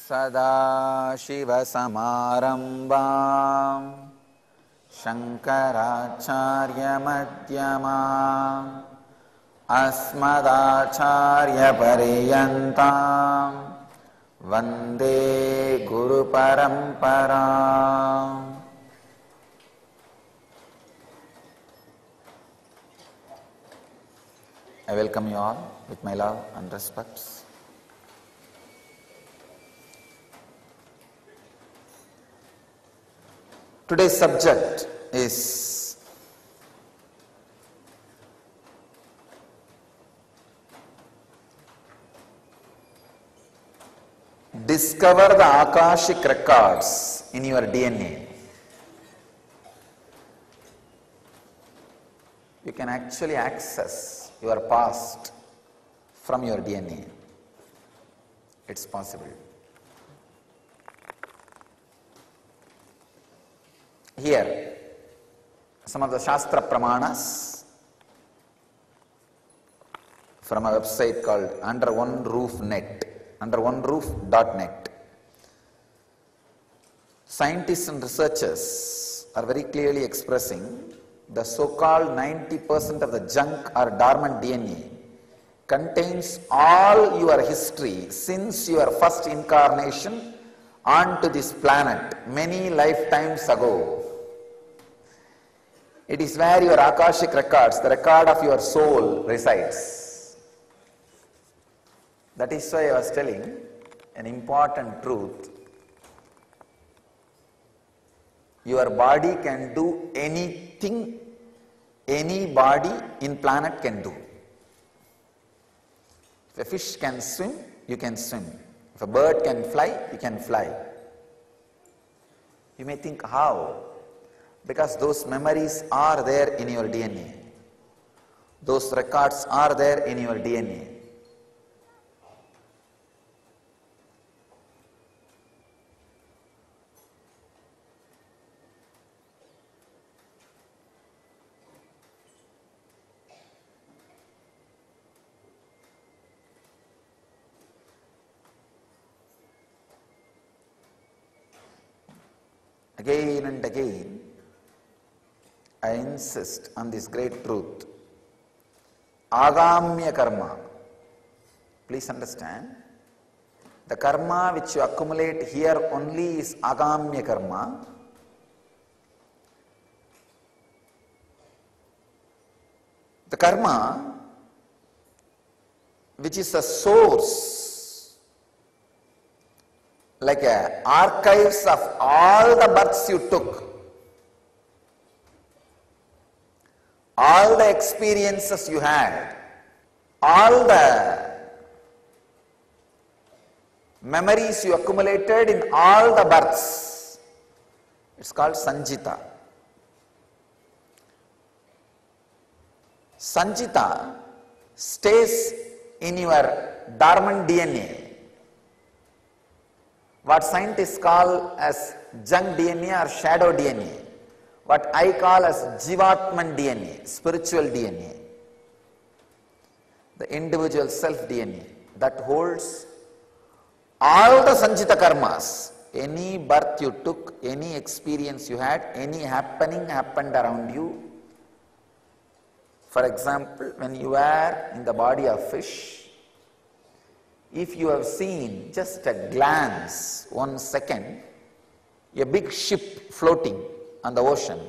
सदाशिवसमारम्भां शङ्कराचार्यमध्यमाम् अस्मदाचार्यपर्यन्तां वन्दे गुरुपरम्पराम्. I welcome you all with my love and respects. Today's subject is discover the Akashic records in your DNA. You can actually access your past from your DNA. It's possible. Here, some of the Shastra Pramanas from a website called underoneroof.net. Scientists and researchers are very clearly expressing the so-called 90% of the junk or dormant DNA contains all your history since your first incarnation onto this planet many lifetimes ago. It is where your Akashic records, the record of your soul, resides. That is why I was telling an important truth. Your body can do anything any body in planet can do. If a fish can swim, you can swim. If a bird can fly, you can fly. You may think, how? Because those memories are there in your DNA. Those records are there in your DNA. Again and again, I insist on this great truth. Agamya karma. Please understand, the karma which you accumulate here only is agamya karma. The karma which is the source, like archives of all the births you took, all the experiences you had, all the memories you accumulated in all the births. It's called Sanjita. Sanjita stays in your dormant DNA. What scientists call as junk DNA or shadow DNA. What I call as Jivatman DNA, spiritual DNA. The individual self DNA that holds all the Sanjita karmas. Any birth you took, any experience you had, any happening happened around you. For example, when you were in the body of fish, if you have seen just a glance, 1 second, a big ship floating on the ocean,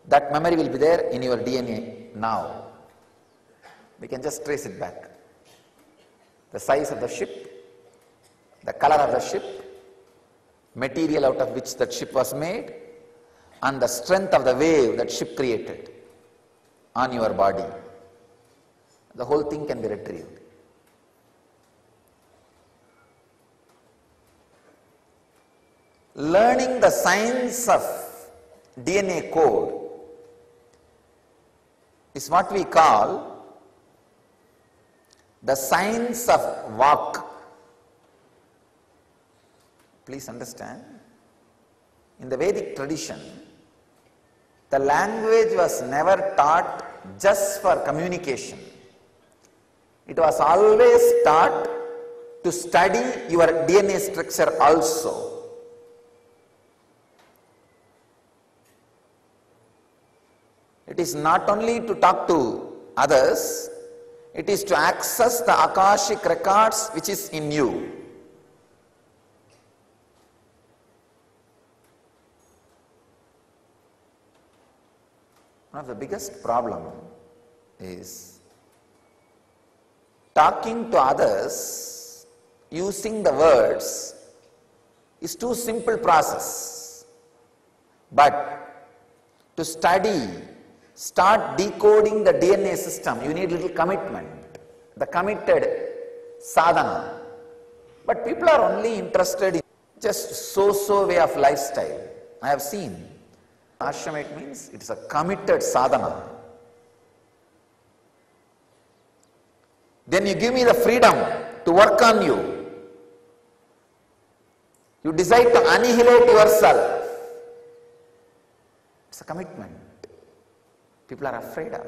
that memory will be there in your DNA now. We can just trace it back. The size of the ship, the color of the ship, material out of which that ship was made, and the strength of the wave that ship created on your body. The whole thing can be retrieved. Learning the science of DNA code is what we call the science of Vak. Please understand, in the Vedic tradition, the language was never taught just for communication. It was always taught to study your DNA structure also. It is not only to talk to others, it is to access the Akashic records which is in you. One of the biggest problem is talking to others using the words is too simple process. But to study, start decoding the DNA system, you need little commitment, the committed sadhana. But people are only interested in just so-so way of lifestyle. I have seen. Ashramite means it is a committed sadhana. Then you give me the freedom to work on you. You decide to annihilate yourself. It's a commitment people are afraid of.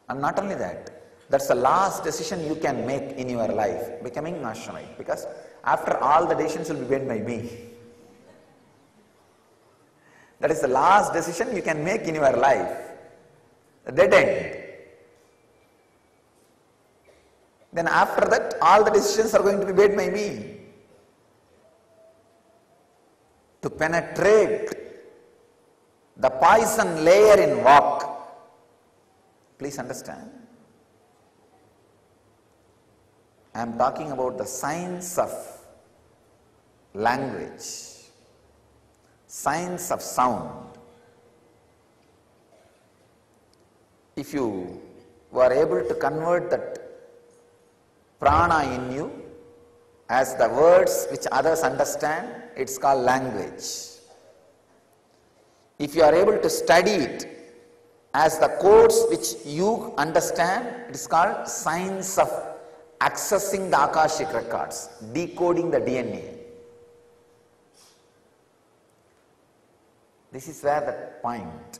And not only that, that's the last decision you can make in your life, becoming an Ashramite, because after all the decisions will be made by me. That is the last decision you can make in your life, the dead end. Then after that, all the decisions are going to be made by me. To penetrate the poison layer in walk, please understand, I am talking about the science of language, science of sound. If you were able to convert that prana in you as the words which others understand, it's called language. If you are able to study it as the codes which you understand, it is called science of accessing the Akashic records, decoding the DNA. This is where the point.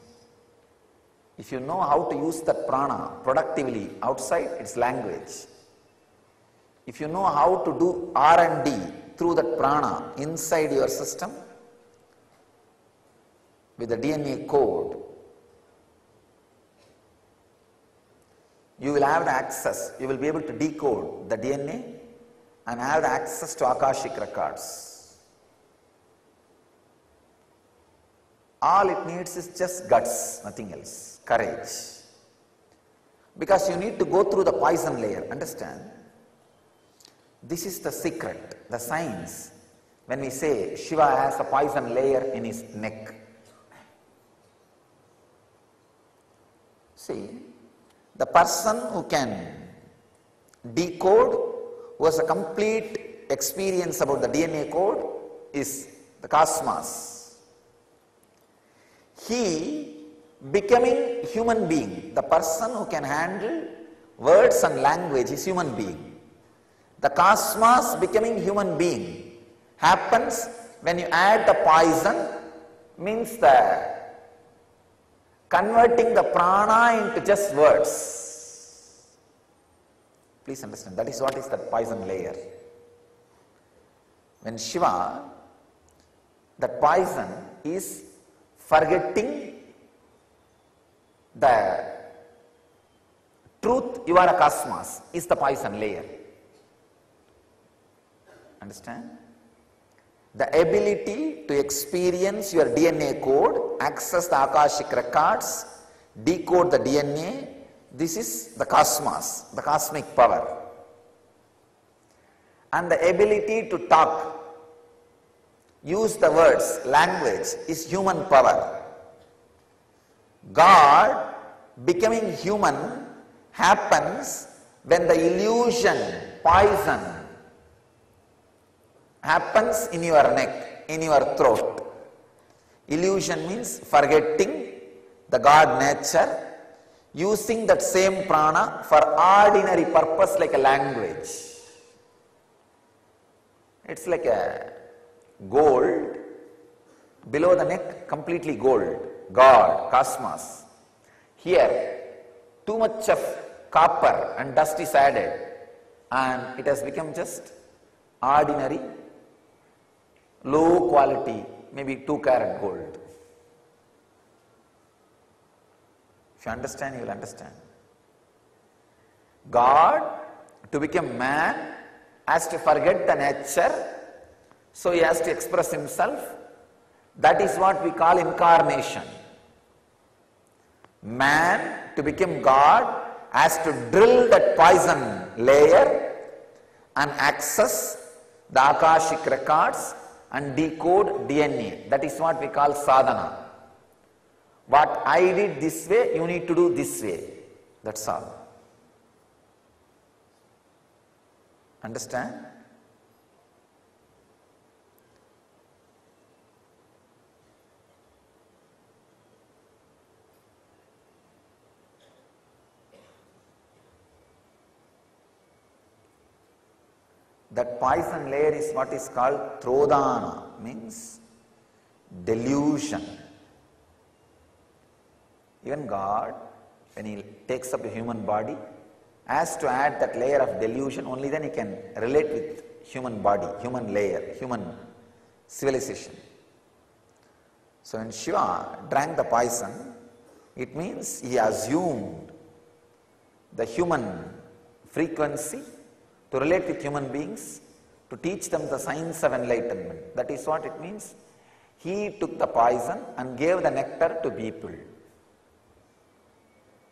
If you know how to use that prana productively outside, it's language. If you know how to do R&D through that prana inside your system with the DNA code, you will have the access, you will be able to decode the DNA and have the access to Akashic records. All it needs is just guts, nothing else, courage. Because you need to go through the poison layer, understand? This is the secret, the science. When we say Shiva has a poison layer in his neck. See, the person who can decode, who has a complete experience about the DNA code, is the cosmos. He becoming human being, the person who can handle words and language is human being. The cosmos becoming human being happens when you add the poison, means the converting the prana into just words. Please understand, that is what is the poison layer. When Shiva, that poison is forgetting the truth, you are a cosmos, is the poison layer. Understand? The ability to experience your DNA code, access the Akashic records, decode the DNA, this is the cosmos, the cosmic power. And the ability to talk, use the words, language, is human power. God becoming human happens when the illusion, poison, happens in your neck, in your throat. Illusion means forgetting the God nature, using that same prana for ordinary purpose like a language. It's like a gold, below the neck completely gold, God, cosmos. Here too much of copper and dust is added, and it has become just ordinary, low quality, maybe 2-carat gold. If you understand, you will understand. God, to become man, has to forget the nature, so he has to express himself. That is what we call incarnation. Man, to become God, has to drill that poison layer and access the Akashic records and decode DNA. That is what we call sadhana. What I did this way, you need to do this way. That's all. Understand? That poison layer is what is called Trodana, means delusion. Even God, when he takes up a human body, has to add that layer of delusion, only then he can relate with human body, human layer, human civilization. So when Shiva drank the poison, it means he assumed the human frequency to relate with human beings, to teach them the science of enlightenment. That is what it means. He took the poison and gave the nectar to people.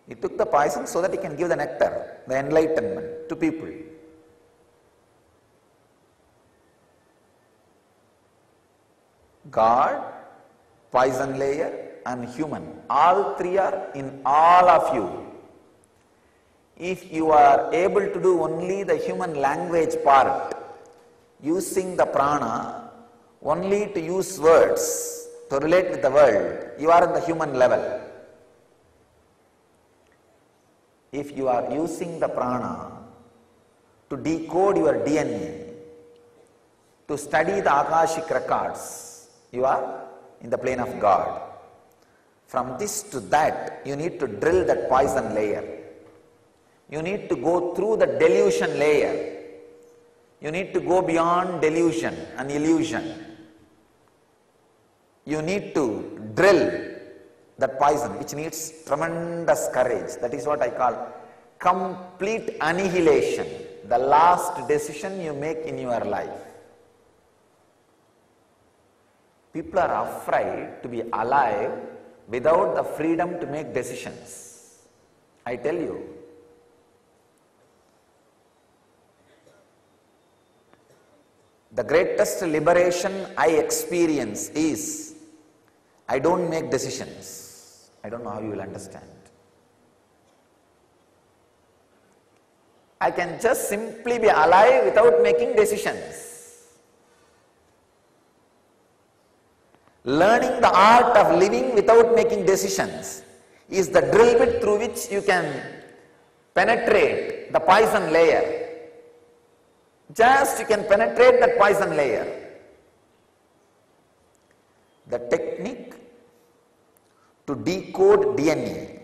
He took the poison so that he can give the nectar, the enlightenment to people. God, poison layer and human, all three are in all of you. If you are able to do only the human language part, using the prana only to use words to relate with the world, you are in the human level. If you are using the prana to decode your DNA, to study the Akashic records, you are in the plane of God. From this to that, you need to drill that poison layer. You need to go through the delusion layer. You need to go beyond delusion and illusion. You need to drill that poison, which needs tremendous courage. That is what I call complete annihilation, the last decision you make in your life. People are afraid to be alive without the freedom to make decisions. I tell you, the greatest liberation I experience is I don't make decisions. I don't know how you will understand. I can just simply be alive without making decisions. Learning the art of living without making decisions is the drill bit through which you can penetrate the poison layer. Just you can penetrate that poison layer. The technique to decode DNA,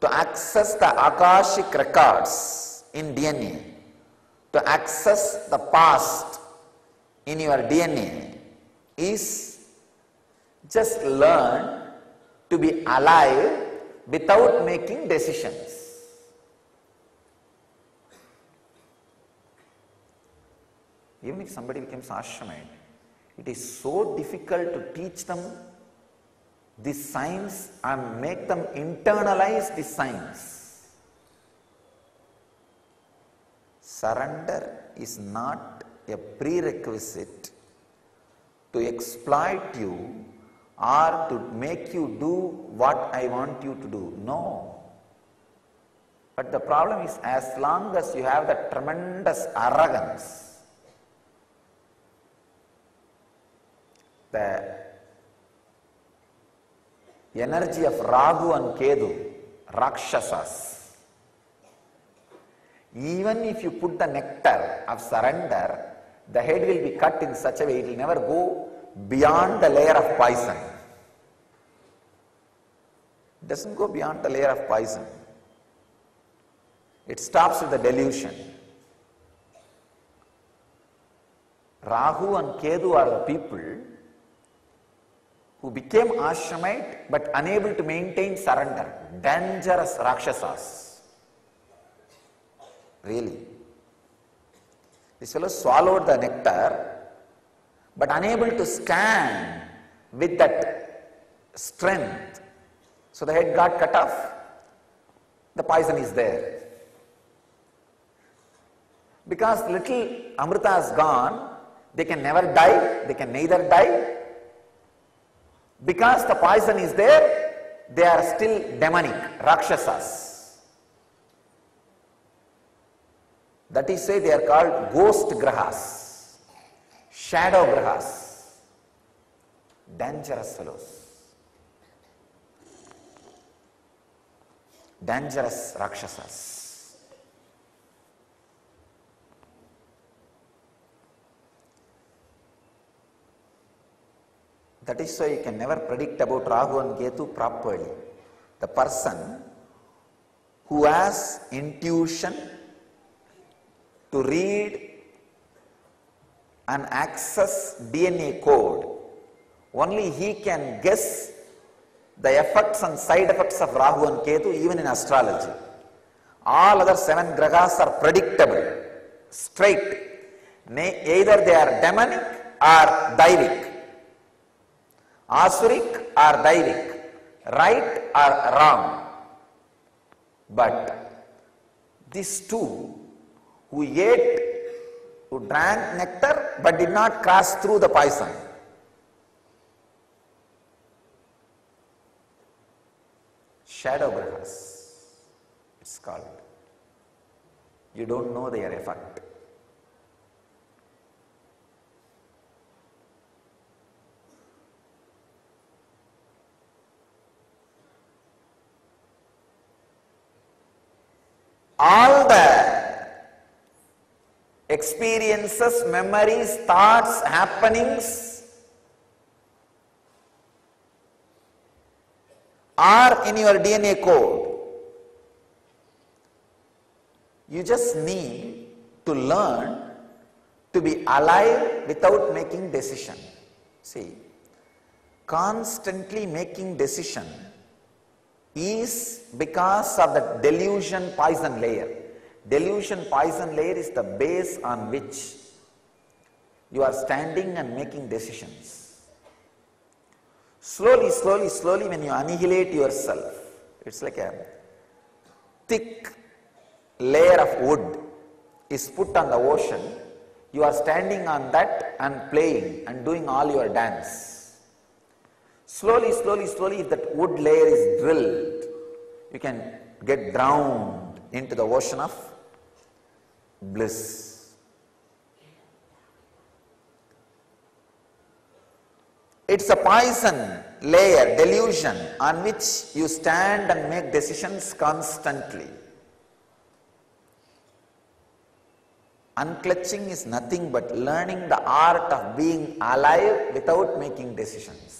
to access the Akashic records in DNA, to access the past in your DNA is just learn to be alive without making decisions. Even if somebody becomes ashramite, it is so difficult to teach them this science and make them internalize this science. Surrender is not a prerequisite to exploit you or to make you do what I want you to do. No. But the problem is, as long as you have that tremendous arrogance, the energy of Rahu and Ketu, Rakshasas, even if you put the nectar of surrender, the head will be cut in such a way it will never go beyond the layer of poison. It doesn't go beyond the layer of poison. It stops with the delusion. Rahu and Ketu are the people who became ashramite but unable to maintain surrender. Dangerous Rakshasas. Really. This fellow swallowed the nectar but unable to stand with that strength. So the head got cut off. The poison is there. Because little Amrita is gone, they can never die, they can neither die. Because the poison is there, they are still demonic, Rakshasas. That is why they are called ghost grahas, shadow grahas, dangerous fellows, dangerous Rakshasas. That is why you can never predict about Rahu and Ketu properly. The person who has intuition to read and access DNA code, only he can guess the effects and side effects of Rahu and Ketu even in astrology. All other 7 grahas are predictable, straight. Either they are demonic or daivic. Asuric or Daivic, right or wrong. But these two who ate, who drank nectar but did not cross through the poison. Shadow grahas, it's called. You don't know their effect. All the experiences, memories, thoughts, happenings are in your DNA code. You just need to learn to be alive without making decision. See, constantly making decision is because of the delusion poison layer. Delusion poison layer is the base on which you are standing and making decisions. Slowly, slowly, slowly, when you annihilate yourself, it's like a thick layer of wood is put on the ocean. You are standing on that and playing and doing all your dance. Slowly, slowly, slowly, if that wood layer is drilled, you can get drowned into the ocean of bliss. It's a poison layer, delusion, on which you stand and make decisions constantly. Unclutching is nothing but learning the art of being alive without making decisions.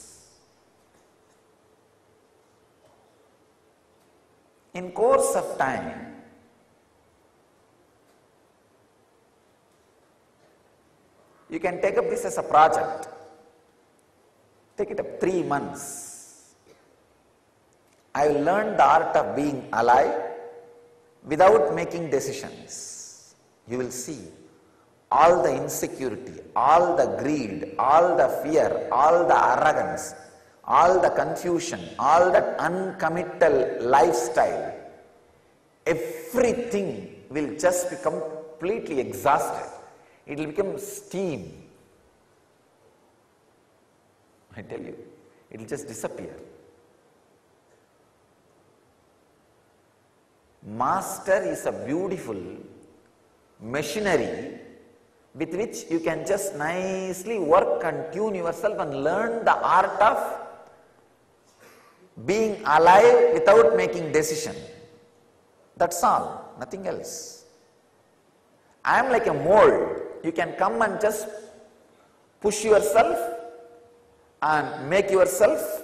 In course of time, you can take up this as a project. Take it up 3 months. I will learn the art of being alive without making decisions. You will see all the insecurity, all the greed, all the fear, all the arrogance, all the confusion, all that uncommittal lifestyle, everything will just be completely exhausted. It will become steam. I tell you, it will just disappear. Master is a beautiful machinery with which you can just nicely work and tune yourself and learn the art of being alive without making decision. That's all, nothing else. I am like a mold. You can come and just push yourself and make yourself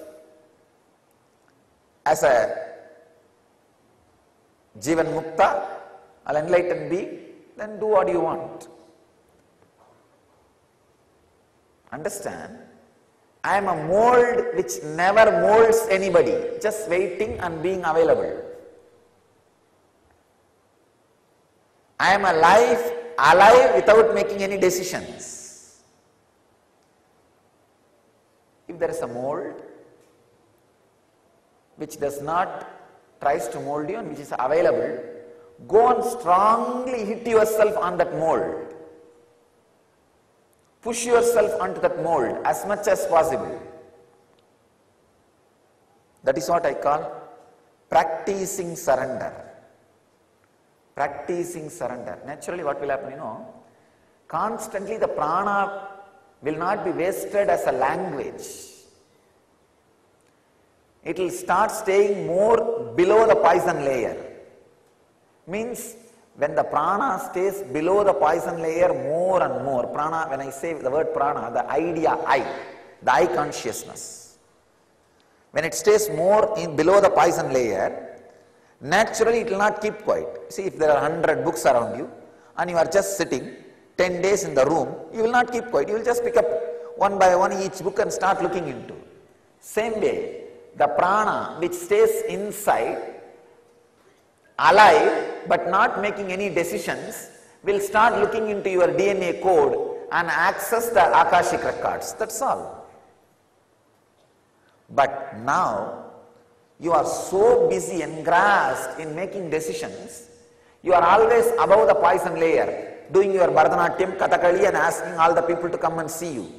as a Jivan Mukta, an enlightened being, then do what you want. Understand? I am a mold which never molds anybody, just waiting and being available. I am a life alive without making any decisions. If there is a mold which does not tries to mold you and which is available, go and strongly hit yourself on that mold. Push yourself onto that mold as much as possible. That is what I call practicing surrender. Practicing surrender. Naturally what will happen, constantly the prana will not be wasted as a language. It will start staying more below the poison layer. Means when the prana stays below the poison layer more and more, prana, when I say the word prana, the idea I, the I consciousness, when it stays more below the poison layer, naturally it will not keep quiet. See, if there are 100 books around you and you are just sitting 10 days in the room, you will not keep quiet. You will just pick up one by one each book and start looking into. Same way, the prana which stays inside, alive but not making any decisions, will start looking into your DNA code and access the Akashic records. That's all. But now you are so busy engrossed in making decisions, you are always above the poison layer, doing your Bharatanatyam, Kathakali and asking all the people to come and see you.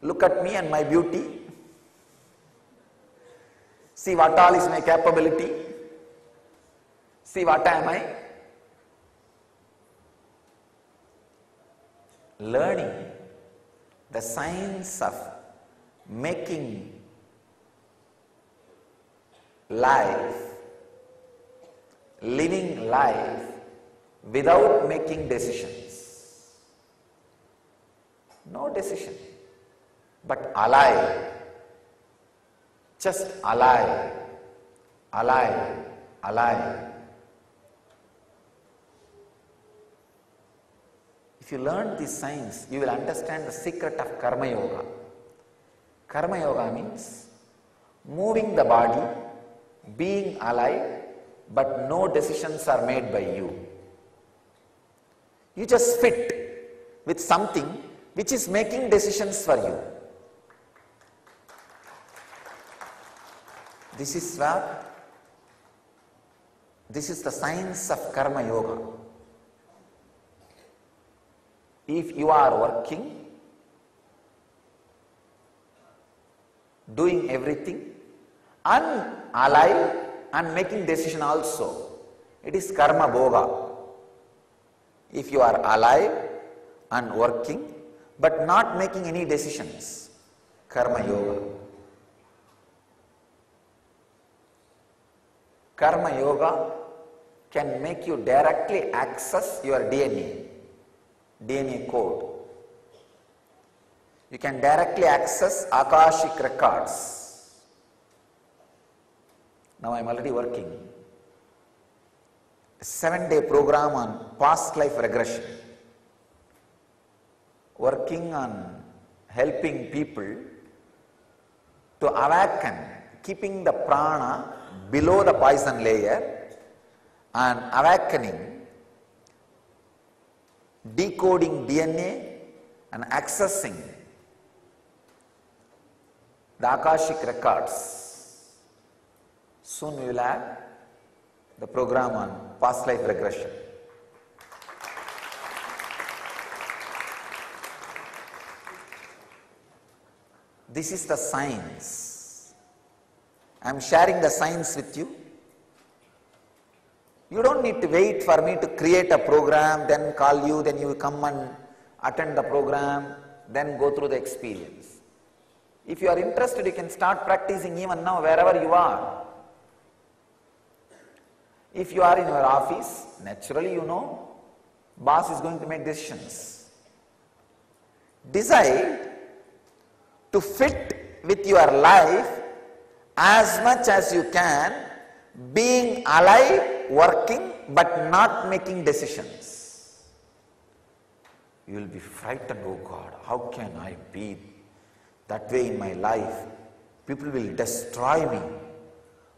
Look at me and my beauty. See what all is my capability. See what am I? Learning the science of making life, living life without making decisions. No decision, but alive. Just alive, alive, alive. If you learn this science, you will understand the secret of Karma Yoga. Karma Yoga means moving the body, being alive, but no decisions are made by you. You just fit with something which is making decisions for you. This is the science of Karma Yoga. If you are working, doing everything, and alive and making decision also, it is Karma Bhoga. If you are alive and working, but not making any decisions, Karma Yoga. Karma Yoga can make you directly access your DNA code. You can directly access Akashic records. Now I am already working a 7-day program on past life regression, working on helping people to awaken, keeping the prana below the poison layer and awakening, decoding DNA and accessing the Akashic records. Soon we will have the program on past life regression. This is the science. I am sharing the science with you. You don't need to wait for me to create a program, then call you, then you come and attend the program, then go through the experience. If you are interested, you can start practicing even now wherever you are. If you are in your office, naturally boss is going to make decisions. Decide to fit with your life as much as you can, being alive, working, but not making decisions. You will be frightened, oh God, how can I be that way in my life? People will destroy me.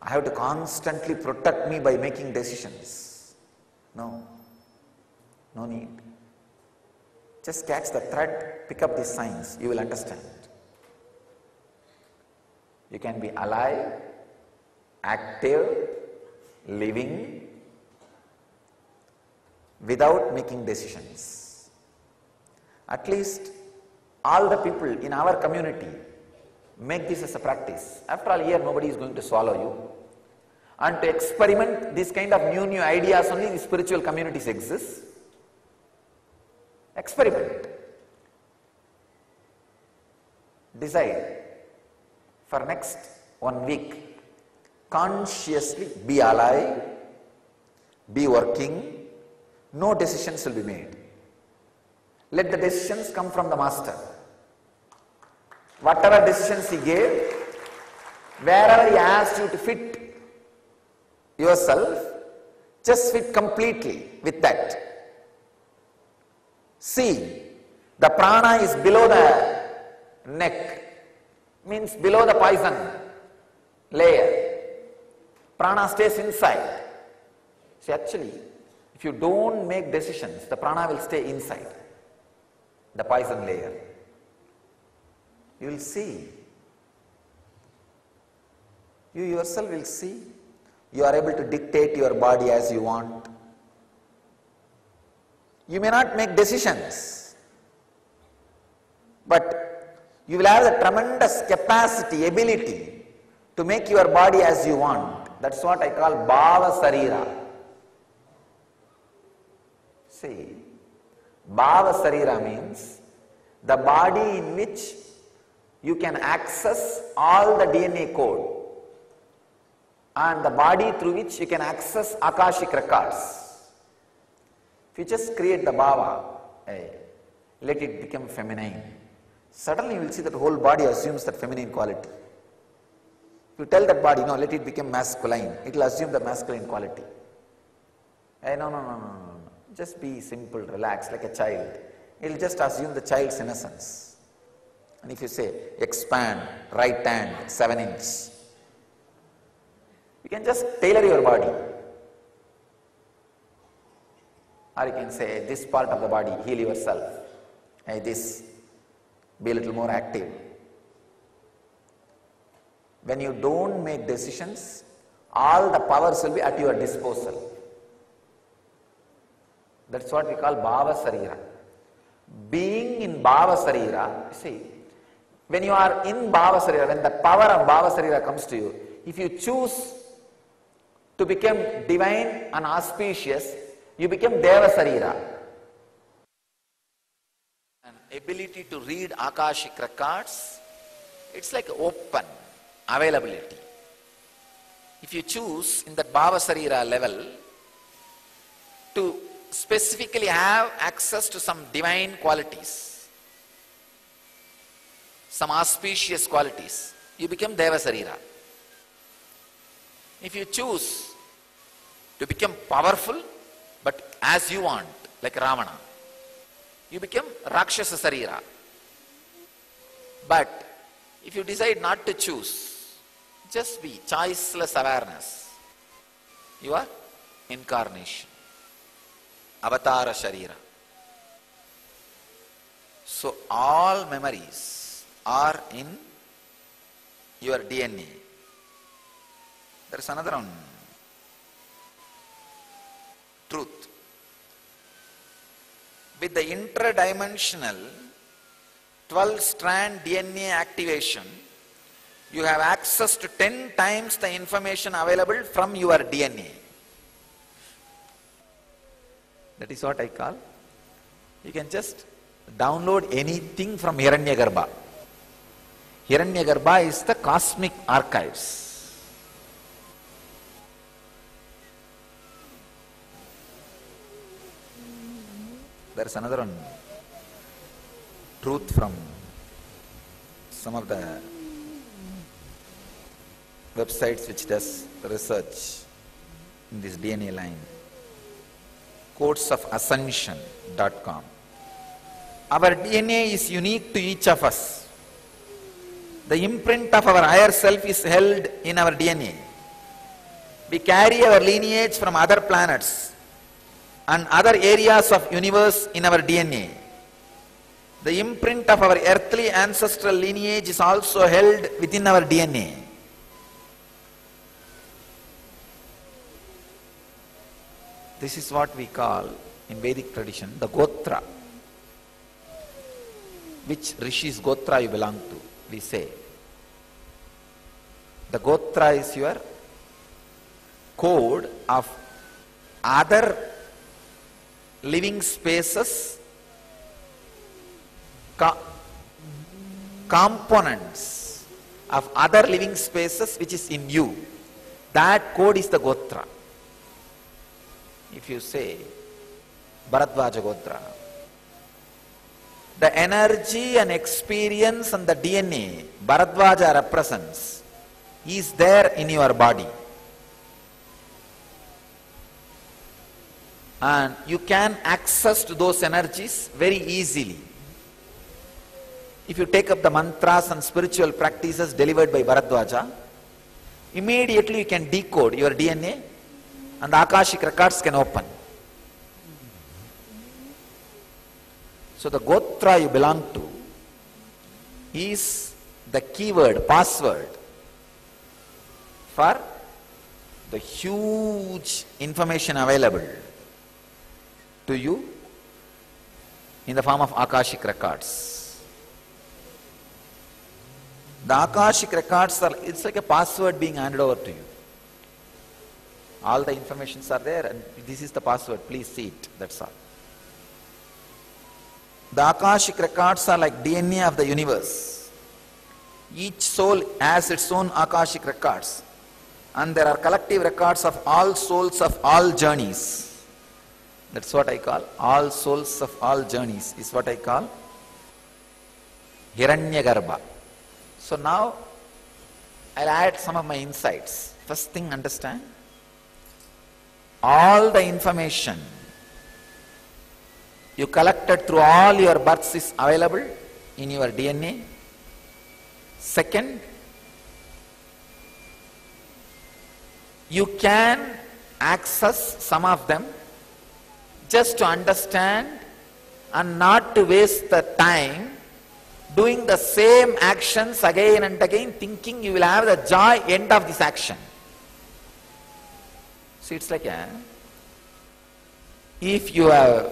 I have to constantly protect me by making decisions. No, no need. Just catch the thread, pick up the signs, you will understand. You can be alive, active, living, without making decisions. At least all the people in our community make this as a practice. After all, here nobody is going to swallow you. And to experiment these kind of new ideas, only the spiritual communities exist. Experiment. Decide for next 1 week, consciously be alive, be working, no decisions will be made. Let the decisions come from the Master. Whatever decisions he gave, wherever he asked you to fit yourself, just fit completely with that. See, the prana is below the neck, means below the poison layer. Prana stays inside. See, actually, if you don't make decisions, the prana will stay inside the poison layer. You will see. You yourself will see. You are able to dictate your body as you want. You may not make decisions, but you will have the tremendous capacity, ability to make your body as you want. That's what I call Bhava Sarira. See, Bhava Sarira means the body in which you can access all the DNA code and the body through which you can access Akashic records. If you just create the bhava, let it become feminine, suddenly you will see that the whole body assumes that feminine quality. If you tell that body, no, let it become masculine, it will assume the masculine quality. No. Just be simple, relax, like a child. It will just assume the child's innocence. And if you say, expand, right hand, 7 inches, you can just tailor your body. Or you can say, this part of the body, heal yourself. This, be a little more active. When you don't make decisions, all the powers will be at your disposal. That's what we call Bhava Sarira. Being in Bhava Sarira, see, when you are in Bhava Sarira, when the power of Bhava Sarira comes to you, if you choose to become divine and auspicious, you become Deva Sarira. An ability to read Akashic records, it's like open availability. If you choose in that Bhava Sarira level to specifically have access to some divine qualities, some auspicious qualities, you become Deva Sarira. If you choose to become powerful, but as you want, like Ravana, you become Rakshasa Sarira. But if you decide not to choose, just be choiceless awareness, you are incarnation, Avatara Sharira. So all memories are in your DNA. There is another one. Truth. With the interdimensional 12-strand DNA activation, you have access to 10 times the information available from your DNA. That is what I call. You can just download anything from Hiranyagarbha. Hiranyagarbha is the cosmic archives. There is another one, truth from some of the websites which does research in this DNA line. Quotesofascension.com. Our DNA is unique to each of us. The imprint of our higher self is held in our DNA. We carry our lineage from other planets and other areas of universe in our DNA. The imprint of our earthly ancestral lineage is also held within our DNA. This is what we call in Vedic tradition the Gotra. Which Rishi's Gotra you belong to, we say. The Gotra is your code of other living spaces, components of other living spaces which is in you. That code is the Gotra. If you say Bharadvaja Gotra, the energy and experience and the DNA Bharadvaja represents is there in your body. And you can access to those energies very easily. If you take up the mantras and spiritual practices delivered by Bharadvaja, immediately you can decode your DNA and the Akashic records can open. So the Gotra you belong to is the keyword, password for the huge information available to you in the form of Akashic records. The Akashic records are, it's like a password being handed over to you. All the informations are there and this is the password, please see it, that's all. The Akashic records are like DNA of the universe. Each soul has its own Akashic records and there are collective records of all souls of all journeys. That's what I call, all souls of all journeys is what I call Hiranyagarbha. So now I'll add some of my insights. First thing, understand, all the information you collected through all your births is available in your DNA. Second, you can access some of them just to understand and not to waste the time doing the same actions again and again, thinking you will have the joy end of this action. See, it's like if you have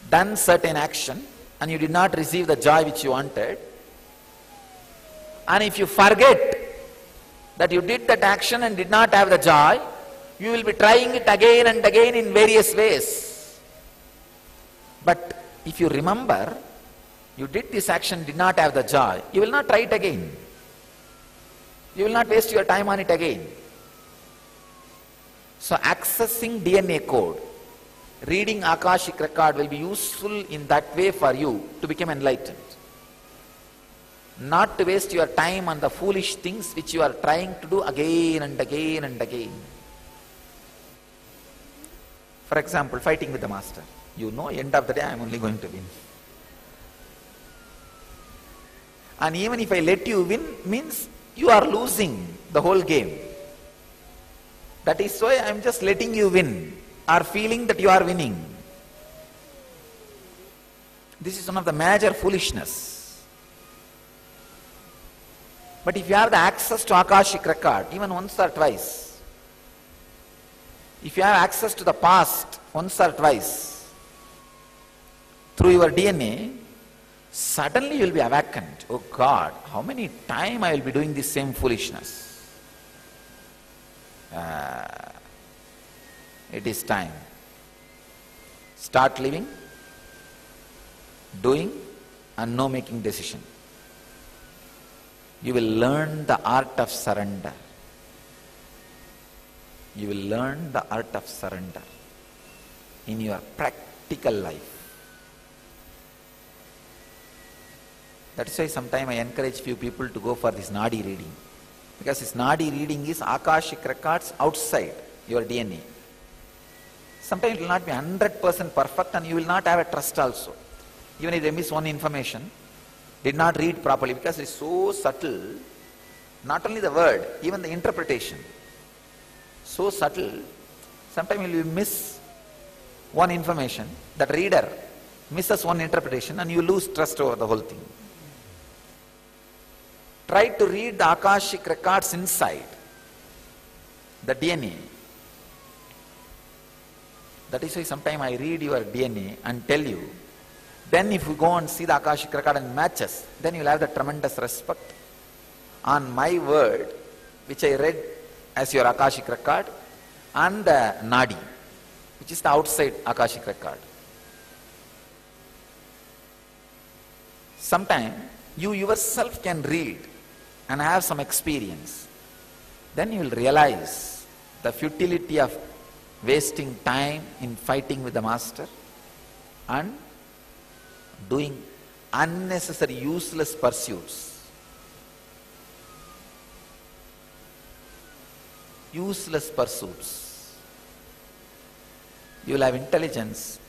done certain action and you did not receive the joy which you wanted, and if you forget that you did that action and did not have the joy, you will be trying it again and again in various ways. But if you remember, you did this action, did not have the joy, you will not try it again. You will not waste your time on it again. So accessing DNA code, reading Akashic record will be useful in that way for you to become enlightened. Not to waste your time on the foolish things which you are trying to do again and again and again. For example, fighting with the master. You know, end of the day I am only going to win. And even if I let you win, means you are losing the whole game. That is why I am just letting you win, or feeling that you are winning. This is one of the major foolishness. But if you have the access to Akashic record, even once or twice, if you have access to the past once or twice, through your DNA, suddenly you will be awakened. Oh God, how many times I will be doing this same foolishness? It is time. Start living, doing, and no making decision. You will learn the art of surrender. You will learn the art of surrender in your practical life. That's why sometimes I encourage few people to go for this Nadi reading. Because this Nadi reading is Akashic records outside your DNA. Sometimes it will not be 100% perfect and you will not have a trust also. Even if they miss one information, did not read properly, because it's so subtle, not only the word, even the interpretation. So subtle, sometimes you will miss one information, that reader misses one interpretation and you lose trust over the whole thing. Try to read the Akashic records inside, the DNA. That is why sometimes I read your DNA and tell you. Then if you go and see the Akashic record and matches, then you will have the tremendous respect on my word, which I read as your Akashic record, and the Nadi, which is the outside Akashic record. Sometimes you yourself can read and have some experience. Then you will realize the futility of wasting time in fighting with the master and doing unnecessary, useless pursuits. Useless pursuits. You will have intelligence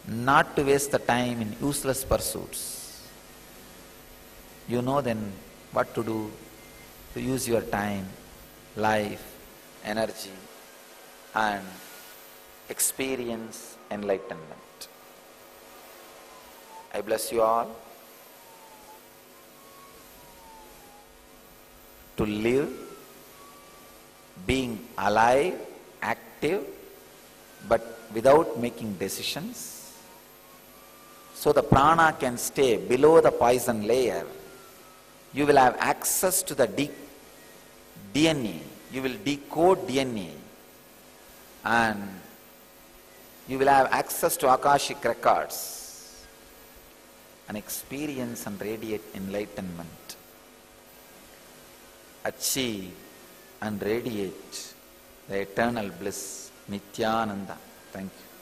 not to waste the time in useless pursuits. You know then what to do to use your time, life, energy, and experience enlightenment. I bless you all to live being alive, active, but without making decisions, so the prana can stay below the poison layer. You will have access to the DNA. You will decode DNA and you will have access to Akashic records and experience and radiate enlightenment. Achieve and radiate the eternal bliss, Nityananda. Thank you.